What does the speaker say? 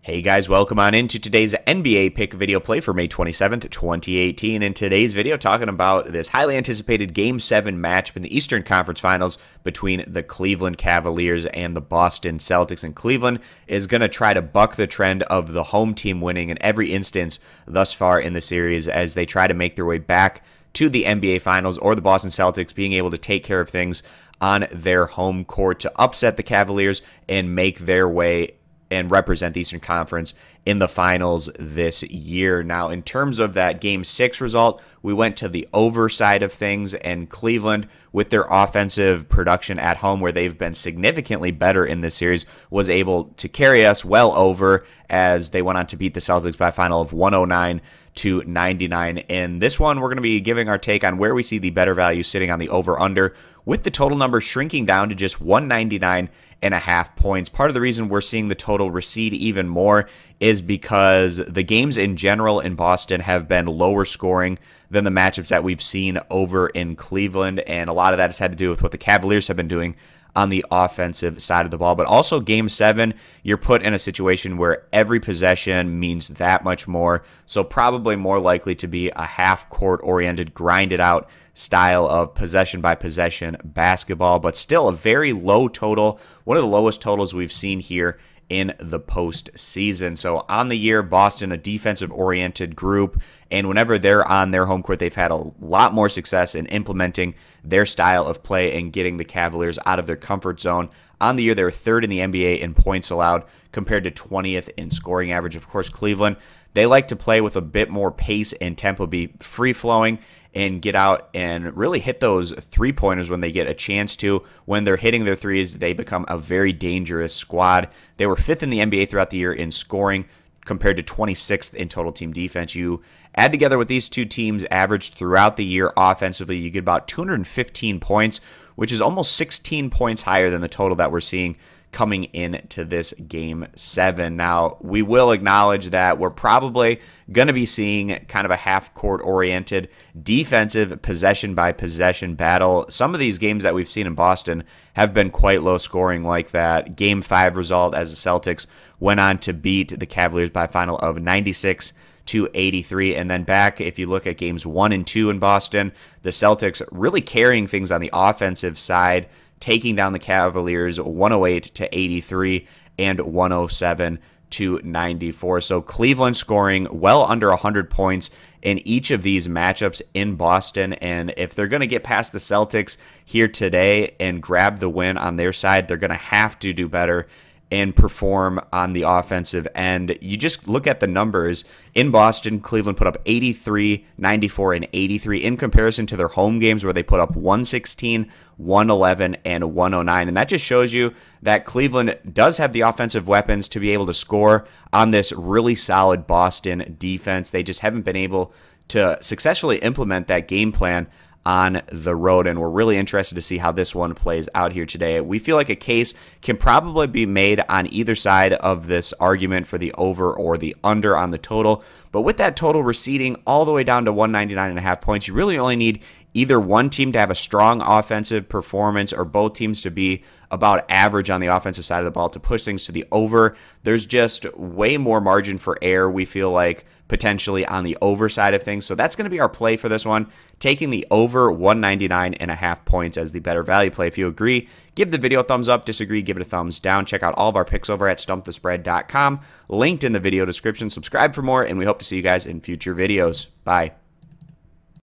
Hey guys, welcome on into today's NBA pick video play for May 27th, 2018. In today's video, talking about this highly anticipated Game 7 matchup in the Eastern Conference Finals between the Cleveland Cavaliers and the Boston Celtics. And Cleveland is going to try to buck the trend of the home team winning in every instance thus far in the series as they try to make their way back to the NBA Finals, or the Boston Celtics being able to take care of things on their home court to upset the Cavaliers and make their way and represent the Eastern Conference in the finals this year. Now, in terms of that Game 6 result, we went to the over side of things, and Cleveland, with their offensive production at home, where they've been significantly better in this series, was able to carry us well over as they went on to beat the Celtics by a final of 109-99. In this one, we're going to be giving our take on where we see the better value sitting on the over-under, with the total number shrinking down to just 199.5 points. Part of the reason we're seeing the total recede even more is because the games in general in Boston have been lower scoring than the matchups that we've seen over in Cleveland, and a lot of that has had to do with what the Cavaliers have been doing on the offensive side of the ball. But also Game 7, you're put in a situation where every possession means that much more, so probably more likely to be a half-court oriented, grinded out style of possession-by-possession basketball, but still a very low total, one of the lowest totals we've seen here in the postseason. So on the year, Boston, a defensive-oriented group, and whenever they're on their home court, they've had a lot more success in implementing their style of play and getting the Cavaliers out of their comfort zone. On the year, they were third in the NBA in points allowed compared to 20th in scoring average. Of course, Cleveland, they like to play with a bit more pace and tempo, be free-flowing, and get out and really hit those three-pointers when they get a chance to. When they're hitting their threes, they become a very dangerous squad. They were 5th in the NBA throughout the year in scoring compared to 26th in total team defense. You add together what these two teams averaged throughout the year offensively, you get about 215 points, which is almost 16 points higher than the total that we're seeing coming into this Game 7. Now, we will acknowledge that we're probably going to be seeing kind of a half-court oriented defensive possession-by-possession battle. Some of these games that we've seen in Boston have been quite low scoring, like that Game 5 result as the Celtics went on to beat the Cavaliers by a final of 96-83. And then back, if you look at Games 1 and 2 in Boston, the Celtics really carrying things on the offensive side, taking down the Cavaliers 108-83 and 107-94. So Cleveland scoring well under 100 points in each of these matchups in Boston. And if they're going to get past the Celtics here today and grab the win on their side, they're going to have to do better and perform on the offensive end. You just look at the numbers. In Boston, Cleveland put up 83, 94, and 83 in comparison to their home games where they put up 116, 111, and 109. And that just shows you that Cleveland does have the offensive weapons to be able to score on this really solid Boston defense. They just haven't been able to successfully implement that game plan on the road, and we're really interested to see how this one plays out here today. We feel like a case can probably be made on either side of this argument for the over or the under on the total, but with that total receding all the way down to 199.5 points, you really only need either one team to have a strong offensive performance or both teams to be about average on the offensive side of the ball to push things to the over. There's just way more margin for error, we feel like, potentially on the over side of things. So that's going to be our play for this one, taking the over 199.5 points as the better value play. If you agree, give the video a thumbs up. Disagree, give it a thumbs down. Check out all of our picks over at stumpthespread.com, linked in the video description. Subscribe for more, and we hope to see you guys in future videos. Bye.